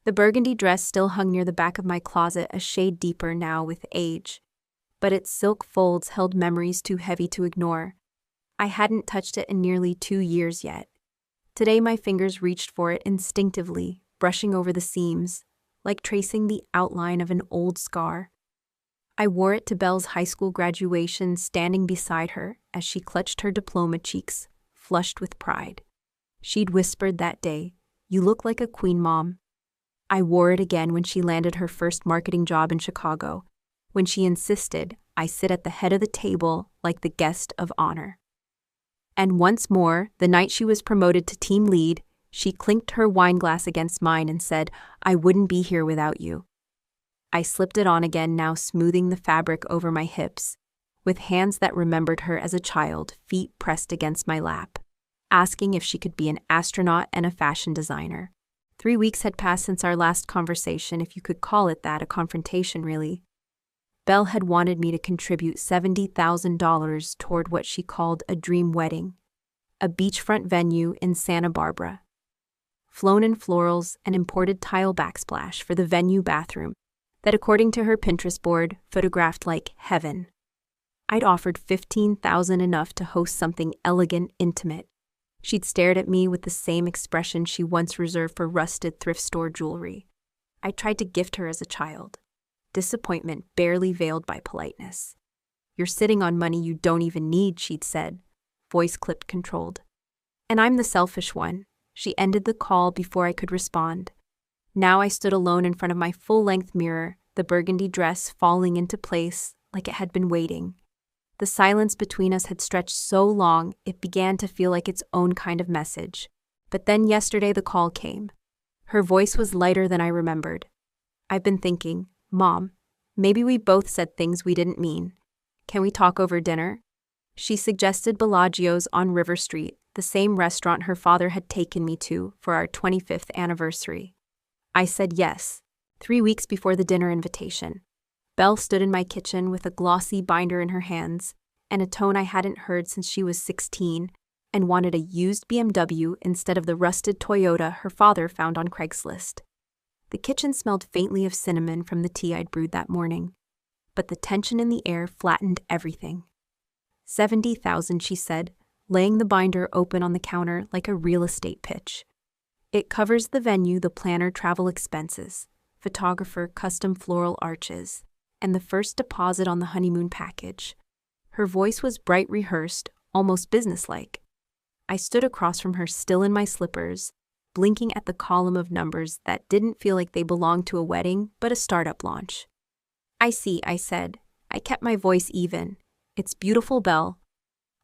The burgundy dress still hung near the back of my closet, a shade deeper now with age. But its silk folds held memories too heavy to ignore. I hadn't touched it in nearly 2 years yet. Today my fingers reached for it instinctively, brushing over the seams, like tracing the outline of an old scar. I wore it to Belle's high school graduation, standing beside her as she clutched her diploma, cheeks flushed with pride. She'd whispered that day, "You look like a queen, Mom." I wore it again when she landed her first marketing job in Chicago, when she insisted I sit at the head of the table like the guest of honor. And once more, the night she was promoted to team lead, she clinked her wine glass against mine and said, "I wouldn't be here without you." I slipped it on again, now smoothing the fabric over my hips, with hands that remembered her as a child, feet pressed against my lap, asking if she could be an astronaut and a fashion designer. 3 weeks had passed since our last conversation, if you could call it that, a confrontation really. Belle had wanted me to contribute $70,000 toward what she called a dream wedding, a beachfront venue in Santa Barbara. Flown in florals and imported tile backsplash for the venue bathroom that, according to her Pinterest board, photographed like heaven. I'd offered $15,000, enough to host something elegant, intimate. She'd stared at me with the same expression she once reserved for rusted thrift store jewelry. I tried to gift her as a child. Disappointment barely veiled by politeness. "You're sitting on money you don't even need," she'd said, voice clipped controlled. And I'm the selfish one. She ended the call before I could respond. Now I stood alone in front of my full-length mirror, the burgundy dress falling into place like it had been waiting. The silence between us had stretched so long it began to feel like its own kind of message. But then yesterday the call came. Her voice was lighter than I remembered. "I've been thinking, Mom, maybe we both said things we didn't mean. Can we talk over dinner?" She suggested Bellagio's on River Street, the same restaurant her father had taken me to for our 25th anniversary. I said yes, 3 weeks before the dinner invitation. Belle stood in my kitchen with a glossy binder in her hands and a tone I hadn't heard since she was 16, and wanted a used BMW instead of the rusted Toyota her father found on Craigslist. The kitchen smelled faintly of cinnamon from the tea I'd brewed that morning, but the tension in the air flattened everything. $70,000, she said, laying the binder open on the counter like a real estate pitch. "It covers the venue, the planner, travel expenses, photographer, custom floral arches, and the first deposit on the honeymoon package." Her voice was bright, rehearsed, almost businesslike. I stood across from her, still in my slippers, blinking at the column of numbers that didn't feel like they belonged to a wedding but a startup launch. "I see," I said. I kept my voice even. "It's beautiful, Belle.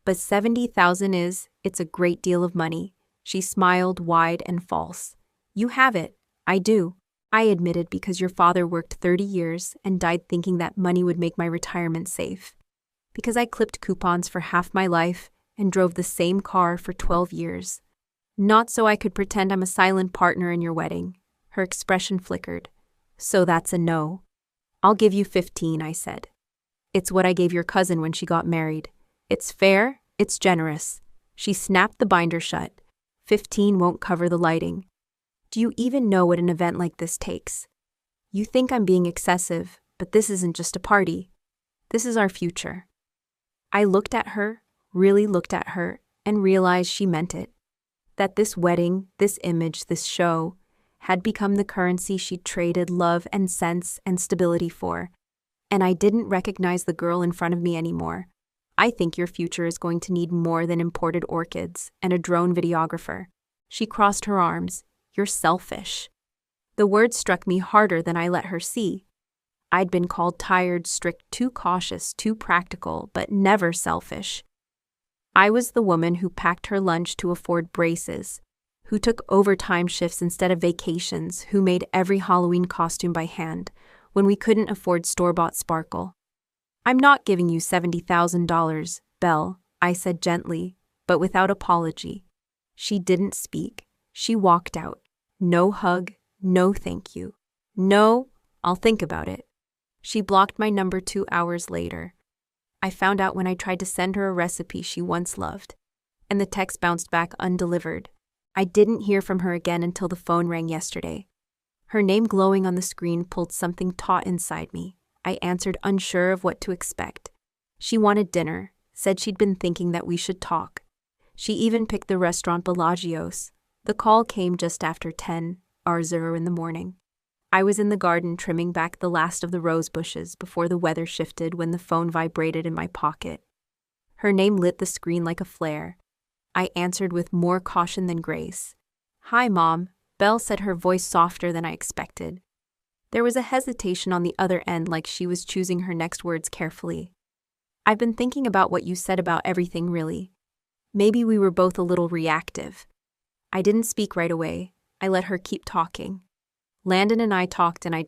But $70,000 it's a great deal of money." She smiled, wide and false. "You have it." "I do," I admitted, "because your father worked 30 years and died thinking that money would make my retirement safe. Because I clipped coupons for half my life and drove the same car for 12 years. Not so I could pretend I'm a silent partner in your wedding." Her expression flickered. "So that's a no." "I'll give you 15, I said. "It's what I gave your cousin when she got married. It's fair, it's generous." She snapped the binder shut. 15 won't cover the lighting. Do you even know what an event like this takes? You think I'm being excessive, but this isn't just a party. This is our future." I looked at her, really looked at her, and realized she meant it. That this wedding, this image, this show, had become the currency she'd traded love and sense and stability for. And I didn't recognize the girl in front of me anymore. "I think your future is going to need more than imported orchids and a drone videographer." She crossed her arms. "You're selfish." The word struck me harder than I let her see. I'd been called tired, strict, too cautious, too practical, but never selfish. I was the woman who packed her lunch to afford braces, who took overtime shifts instead of vacations, who made every Halloween costume by hand when we couldn't afford store-bought sparkle. "I'm not giving you $70,000, Belle," I said gently, but without apology. She didn't speak. She walked out. No hug, no thank you. "No, I'll think about it." She blocked my number 2 hours later. I found out when I tried to send her a recipe she once loved, and the text bounced back undelivered. I didn't hear from her again until the phone rang yesterday. Her name glowing on the screen pulled something taut inside me. I answered, unsure of what to expect. She wanted dinner, said she'd been thinking that we should talk. She even picked the restaurant Bellagios. The call came just after 10:00 in the morning. I was in the garden trimming back the last of the rose bushes before the weather shifted when the phone vibrated in my pocket. Her name lit the screen like a flare. I answered with more caution than grace. "Hi, Mom," Belle said, her voice softer than I expected. There was a hesitation on the other end, like she was choosing her next words carefully. "I've been thinking about what you said about everything, really. Maybe we were both a little reactive." I didn't speak right away. I let her keep talking. "Landon and I talked and I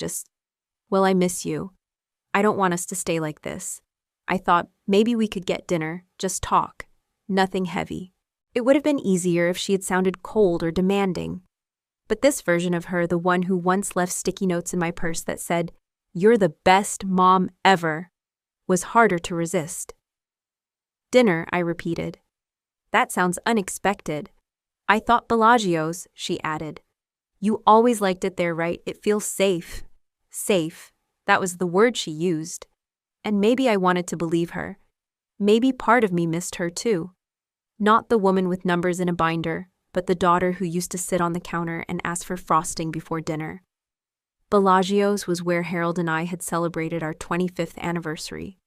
miss you. I don't want us to stay like this. I thought maybe we could get dinner, just talk. Nothing heavy." It would have been easier if she had sounded cold or demanding. But this version of her, the one who once left sticky notes in my purse that said, "You're the best mom ever," was harder to resist. "Dinner," I repeated. "That sounds unexpected." "I thought Bellagio's," she added. "You always liked it there, right? It feels safe." Safe. That was the word she used. And maybe I wanted to believe her. Maybe part of me missed her too. Not the woman with numbers in a binder, but the daughter who used to sit on the counter and ask for frosting before dinner. Bellagio's was where Harold and I had celebrated our 25th anniversary.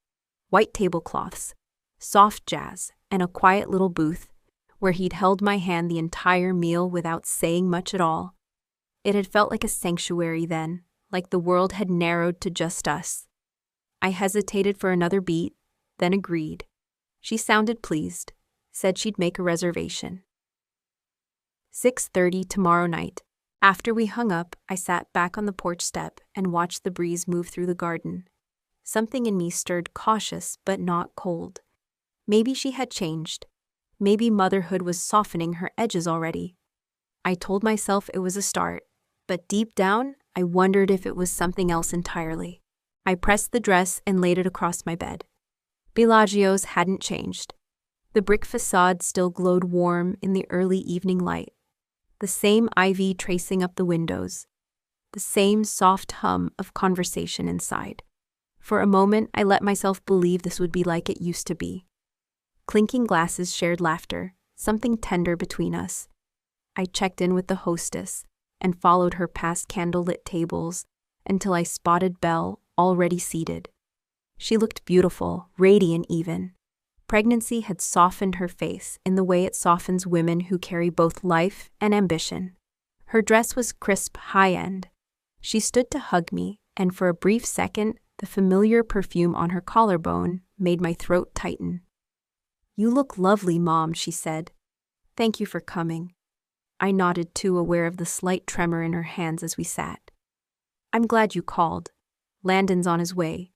White tablecloths, soft jazz, and a quiet little booth where he'd held my hand the entire meal without saying much at all. It had felt like a sanctuary then, like the world had narrowed to just us. I hesitated for another beat, then agreed. She sounded pleased, said she'd make a reservation. 6:30 tomorrow night. After we hung up, I sat back on the porch step and watched the breeze move through the garden. Something in me stirred, cautious but not cold. Maybe she had changed. Maybe motherhood was softening her edges already. I told myself it was a start, but deep down, I wondered if it was something else entirely. I pressed the dress and laid it across my bed. Bellagio's hadn't changed. The brick facade still glowed warm in the early evening light. The same ivy tracing up the windows. The same soft hum of conversation inside. For a moment, I let myself believe this would be like it used to be. Clinking glasses shared laughter, something tender between us. I checked in with the hostess and followed her past candlelit tables until I spotted Belle already seated. She looked beautiful, radiant even. Pregnancy had softened her face in the way it softens women who carry both life and ambition. Her dress was crisp, high-end. She stood to hug me, and for a brief second, the familiar perfume on her collarbone made my throat tighten. "You look lovely, Mom," she said. "Thank you for coming." I nodded too, aware of the slight tremor in her hands as we sat. "I'm glad you called. Landon's on his way."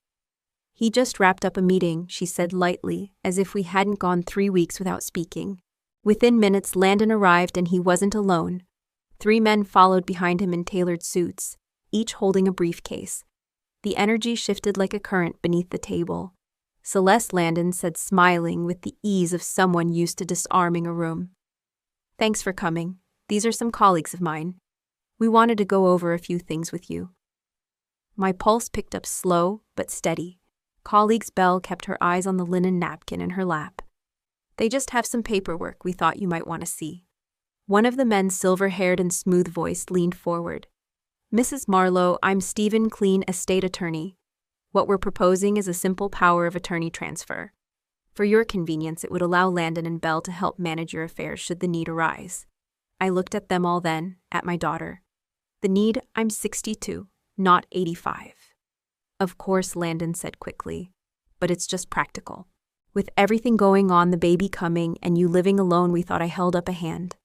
"He just wrapped up a meeting," she said lightly, as if we hadn't gone 3 weeks without speaking. Within minutes, Landon arrived, and he wasn't alone. 3 men followed behind him in tailored suits, each holding a briefcase. The energy shifted like a current beneath the table. "Celeste," Landon said, smiling with the ease of someone used to disarming a room. "Thanks for coming. These are some colleagues of mine. We wanted to go over a few things with you." My pulse picked up slow but steady. Colleagues Belle kept her eyes on the linen napkin in her lap. "They just have some paperwork we thought you might want to see." One of the men, silver-haired and smooth-voiced, leaned forward. "Mrs. Marlowe, I'm Stephen Clean, estate attorney. What we're proposing is a simple power of attorney transfer. For your convenience, it would allow Landon and Belle to help manage your affairs should the need arise." I looked at them all then, at my daughter. "The need? I'm 62, not 85. "Of course," Landon said quickly, "but it's just practical. With everything going on, the baby coming, and you living alone, we thought I held up a hand."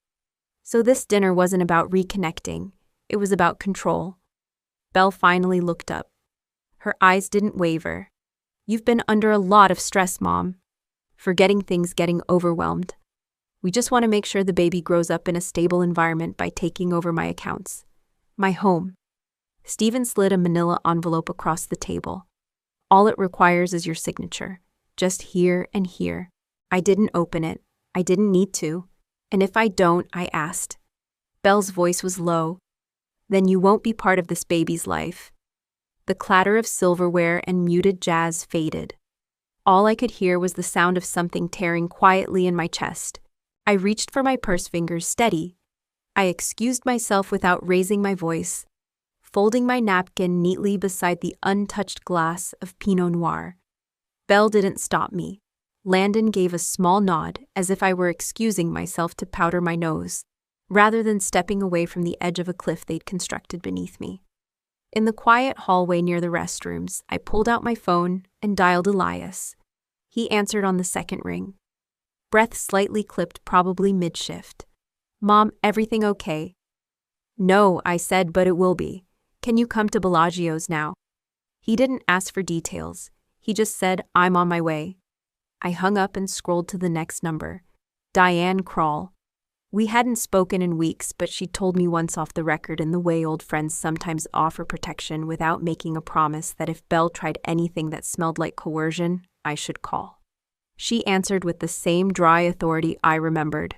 So this dinner wasn't about reconnecting. It was about control. Belle finally looked up. Her eyes didn't waver. "You've been under a lot of stress, Mom. Forgetting things, getting overwhelmed. We just want to make sure the baby grows up in a stable environment by taking over my accounts. My home." Stephen slid a manila envelope across the table. "All it requires is your signature. Just here and here." I didn't open it. I didn't need to. "And if I don't," I asked. Belle's voice was low. Then you won't be part of this baby's life. The clatter of silverware and muted jazz faded. All I could hear was the sound of something tearing quietly in my chest. I reached for my purse fingers steady. I excused myself without raising my voice, folding my napkin neatly beside the untouched glass of Pinot Noir. Belle didn't stop me. Landon gave a small nod, as if I were excusing myself to powder my nose, rather than stepping away from the edge of a cliff they'd constructed beneath me. In the quiet hallway near the restrooms, I pulled out my phone and dialed Elias. He answered on the second ring. Breath slightly clipped, probably mid-shift. "Mom, everything okay?" "No," I said, "but it will be. Can you come to Bellagio's now?" He didn't ask for details. He just said, "I'm on my way." I hung up and scrolled to the next number. Diane Krall. We hadn't spoken in weeks, but she told me once off the record in the way old friends sometimes offer protection without making a promise that if Belle tried anything that smelled like coercion, I should call. She answered with the same dry authority I remembered.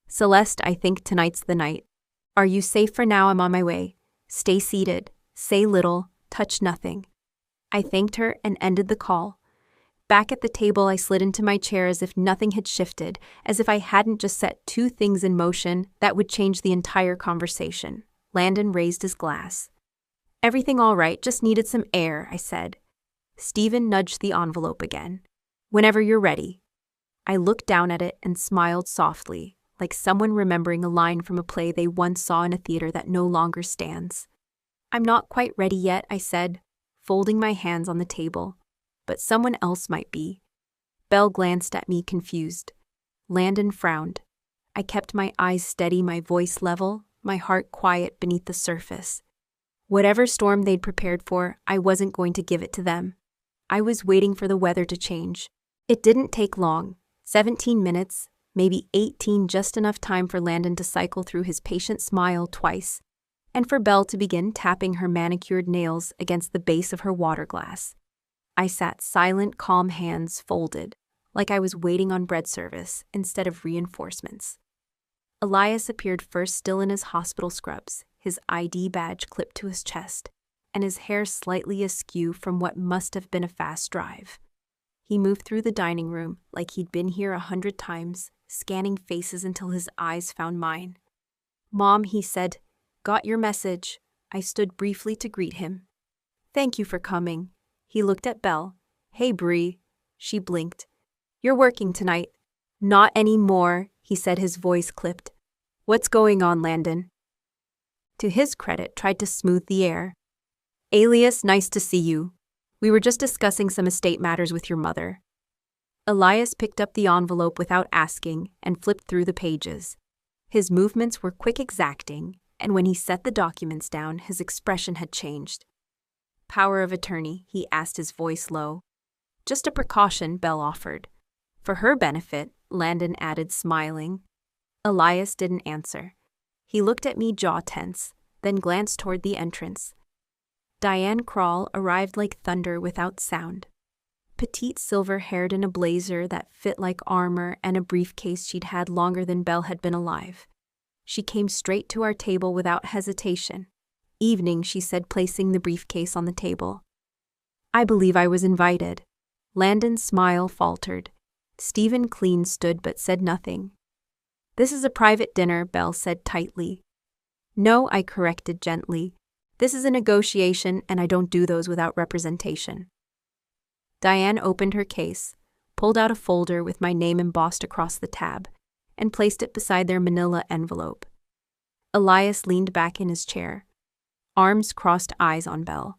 "Celeste, I think tonight's the night. Are you safe for now? I'm on my way. Stay seated, say little, touch nothing." I thanked her and ended the call. Back at the table, I slid into my chair as if nothing had shifted, as if I hadn't just set two things in motion that would change the entire conversation. Landon raised his glass. "Everything all right, just needed some air," I said. Stephen nudged the envelope again. "Whenever you're ready." I looked down at it and smiled softly, like someone remembering a line from a play they once saw in a theater that no longer stands. "I'm not quite ready yet," I said, folding my hands on the table. "But someone else might be." Belle glanced at me confused. Landon frowned. I kept my eyes steady, my voice level, my heart quiet beneath the surface. Whatever storm they'd prepared for, I wasn't going to give it to them. I was waiting for the weather to change. It didn't take long, 17 minutes, maybe 18, just enough time for Landon to cycle through his patient smile twice, and for Belle to begin tapping her manicured nails against the base of her water glass. I sat silent, calm, hands folded, like I was waiting on bread service instead of reinforcements. Elias appeared first, still in his hospital scrubs, his ID badge clipped to his chest, and his hair slightly askew from what must have been a fast drive. He moved through the dining room like he'd been here 100 times, scanning faces until his eyes found mine. "Mom," he said, "got your message." I stood briefly to greet him. "Thank you for coming." He looked at Belle. "Hey, Bree." She blinked. "You're working tonight." "Not anymore," he said, his voice clipped. "What's going on, Landon?" To his credit, tried to smooth the air. "Alias, nice to see you. We were just discussing some estate matters with your mother." Elias picked up the envelope without asking and flipped through the pages. His movements were quick, exacting, and when he set the documents down, his expression had changed. "Power of attorney?" he asked, his voice low. "Just a precaution," Belle offered. "For her benefit," Landon added, smiling. Elias didn't answer. He looked at me, jaw tense, then glanced toward the entrance. Diane Krall arrived like thunder without sound. Petite, silver-haired, in a blazer that fit like armor and a briefcase she'd had longer than Belle had been alive. She came straight to our table without hesitation. "Evening," she said, placing the briefcase on the table. I believe I was invited. Landon's smile faltered. Stephen Clean stood but said nothing. "This is a private dinner," Belle said tightly. "No," I corrected gently. "This is a negotiation, and I don't do those without representation." Diane opened her case, pulled out a folder with my name embossed across the tab, and placed it beside their manila envelope. Elias leaned back in his chair, arms crossed, eyes on Belle.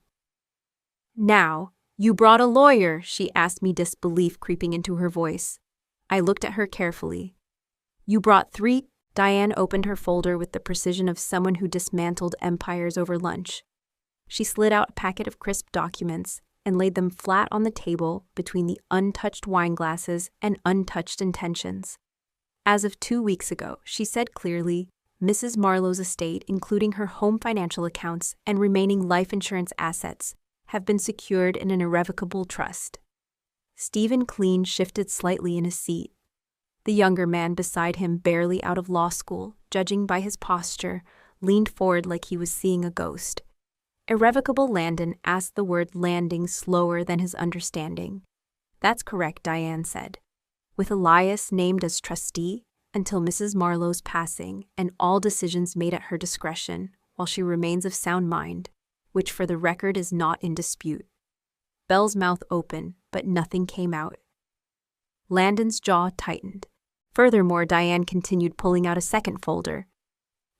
"Now, you brought a lawyer," she asked me, disbelief creeping into her voice. I looked at her carefully. "You brought 3. Diane opened her folder with the precision of someone who dismantled empires over lunch. She slid out a packet of crisp documents and laid them flat on the table between the untouched wine glasses and untouched intentions. As of 2 weeks ago, she said clearly, Mrs. Marlowe's estate, including her home financial accounts and remaining life insurance assets, have been secured in an irrevocable trust. Stephen Clean shifted slightly in his seat. The younger man beside him, barely out of law school, judging by his posture, leaned forward like he was seeing a ghost. Irrevocable Landon asked the word landing slower than his understanding. That's correct, Diane said. With Elias named as trustee until Mrs. Marlowe's passing and all decisions made at her discretion while she remains of sound mind, which for the record is not in dispute. Belle's mouth opened, but nothing came out. Landon's jaw tightened. Furthermore, Diane continued, pulling out a second folder.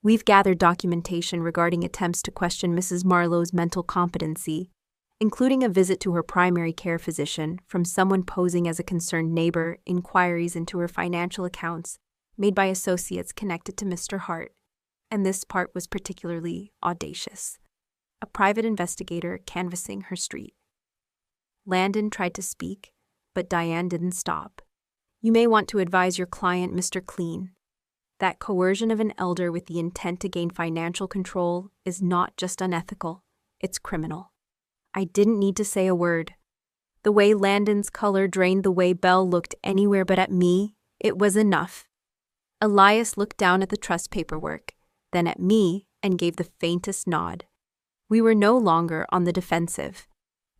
We've gathered documentation regarding attempts to question Mrs. Marlowe's mental competency, including a visit to her primary care physician from someone posing as a concerned neighbor, inquiries into her financial accounts made by associates connected to Mr. Hart, and this part was particularly audacious. A private investigator canvassing her street. Landon tried to speak, but Diane didn't stop. You may want to advise your client, Mr. Clean. That coercion of an elder with the intent to gain financial control is not just unethical, it's criminal. I didn't need to say a word. The way Landon's color drained, the way Belle looked anywhere but at me, it was enough. Elias looked down at the trust paperwork, then at me, and gave the faintest nod. We were no longer on the defensive.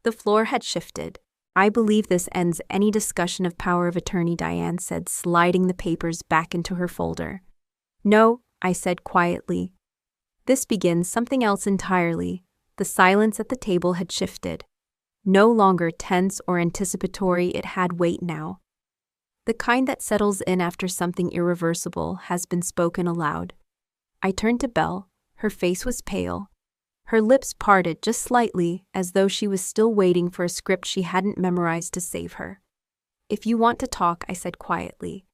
The floor had shifted. I believe this ends any discussion of power of attorney, Diane said, sliding the papers back into her folder. No, I said quietly. This begins something else entirely. The silence at the table had shifted. No longer tense or anticipatory, it had weight now. The kind that settles in after something irreversible has been spoken aloud. I turned to Belle. Her face was pale. Her lips parted just slightly, as though she was still waiting for a script she hadn't memorized to save her. If you want to talk, I said quietly.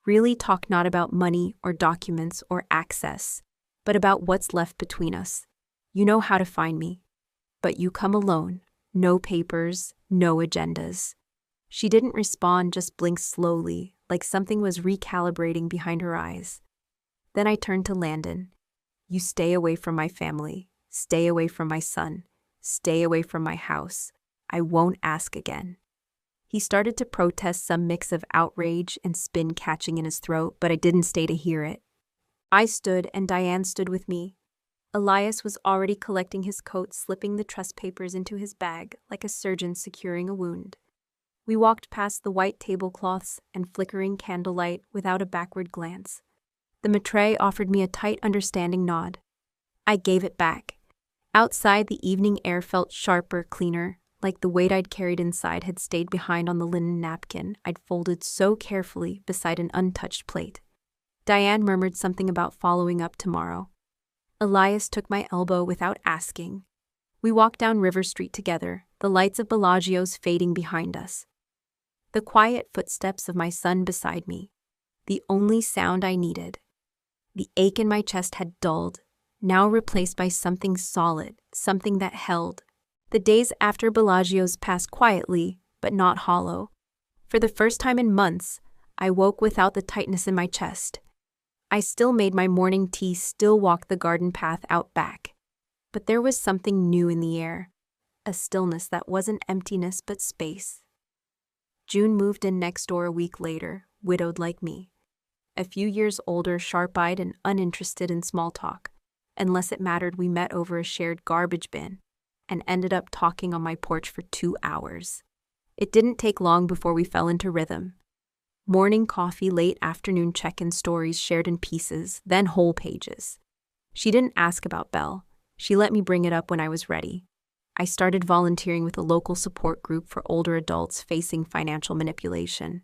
Really talk, not about money or documents or access, but about what's left between us. You know how to find me. But you come alone. No papers, no agendas. She didn't respond, just blinked slowly, like something was recalibrating behind her eyes. Then I turned to Landon. You stay away from my family. Stay away from my son. Stay away from my house. I won't ask again. He started to protest, some mix of outrage and spin catching in his throat, but I didn't stay to hear it. I stood, and Diane stood with me. Elias was already collecting his coat, slipping the trust papers into his bag like a surgeon securing a wound. We walked past the white tablecloths and flickering candlelight without a backward glance. The maître offered me a tight, understanding nod. I gave it back. Outside, the evening air felt sharper, cleaner, like the weight I'd carried inside had stayed behind on the linen napkin I'd folded so carefully beside an untouched plate. Diane murmured something about following up tomorrow. Elias took my elbow without asking. We walked down River Street together, the lights of Bellagio's fading behind us. The quiet footsteps of my son beside me, the only sound I needed. The ache in my chest had dulled, now replaced by something solid, something that held. The days after Bellagio's passed quietly, but not hollow. For the first time in months, I woke without the tightness in my chest. I still made my morning tea, still walked the garden path out back. But there was something new in the air, a stillness that wasn't emptiness but space. June moved in next door a week later, widowed like me. A few years older, sharp-eyed and uninterested in small talk. Unless it mattered, we met over a shared garbage bin and ended up talking on my porch for 2 hours. It didn't take long before we fell into rhythm. Morning coffee, late afternoon check-in, stories shared in pieces, then whole pages. She didn't ask about Belle. She let me bring it up when I was ready. I started volunteering with a local support group for older adults facing financial manipulation.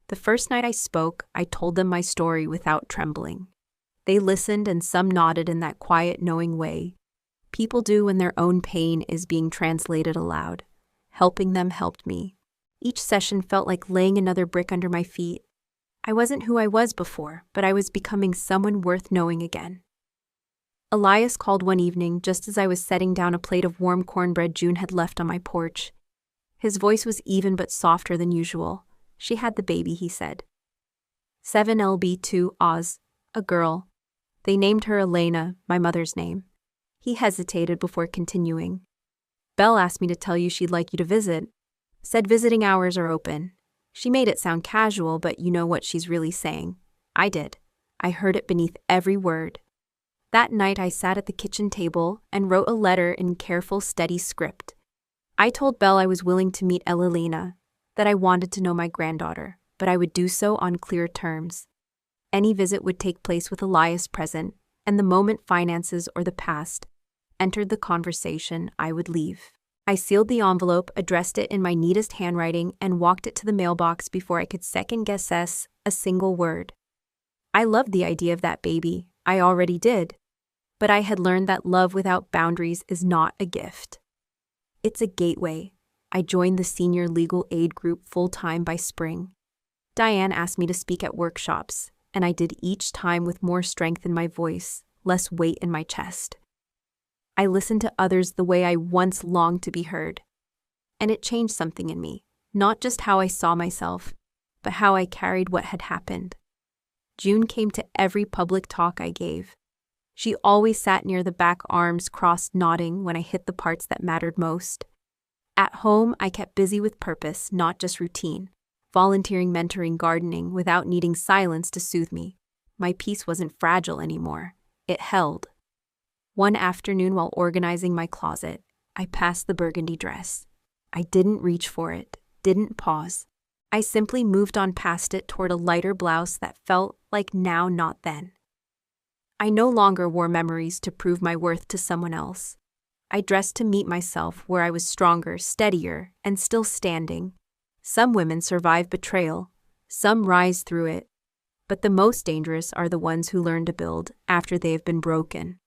The first night I spoke, I told them my story without trembling. They listened, and some nodded in that quiet, knowing way people do when their own pain is being translated aloud. Helping them helped me. Each session felt like laying another brick under my feet. I wasn't who I was before, but I was becoming someone worth knowing again. Elias called one evening just as I was setting down a plate of warm cornbread June had left on my porch. His voice was even but softer than usual. She had the baby, he said. 7LB2 Oz, a girl. They named her Elena, my mother's name. He hesitated before continuing. Belle asked me to tell you she'd like you to visit. Said visiting hours are open. She made it sound casual, but you know what she's really saying. I did. I heard it beneath every word. That night I sat at the kitchen table and wrote a letter in careful, steady script. I told Belle I was willing to meet Elena, that I wanted to know my granddaughter, but I would do so on clear terms. Any visit would take place with Elias present, and the moment finances or the past entered the conversation, I would leave. I sealed the envelope, addressed it in my neatest handwriting, and walked it to the mailbox before I could second-guess a single word. I loved the idea of that baby, I already did. But I had learned that love without boundaries is not a gift. It's a gateway. I joined the senior legal aid group full-time by spring. Diane asked me to speak at workshops, and I did each time with more strength in my voice, less weight in my chest. I listened to others the way I once longed to be heard. And it changed something in me, not just how I saw myself, but how I carried what had happened. June came to every public talk I gave. She always sat near the back, arms crossed, nodding when I hit the parts that mattered most. At home, I kept busy with purpose, not just routine. Volunteering, mentoring, gardening, without needing silence to soothe me. My peace wasn't fragile anymore. It held. One afternoon while organizing my closet, I passed the burgundy dress. I didn't reach for it, didn't pause. I simply moved on past it toward a lighter blouse that felt like now, not then. I no longer wore memories to prove my worth to someone else. I dressed to meet myself where I was stronger, steadier, and still standing. Some women survive betrayal, some rise through it, but the most dangerous are the ones who learn to build after they have been broken.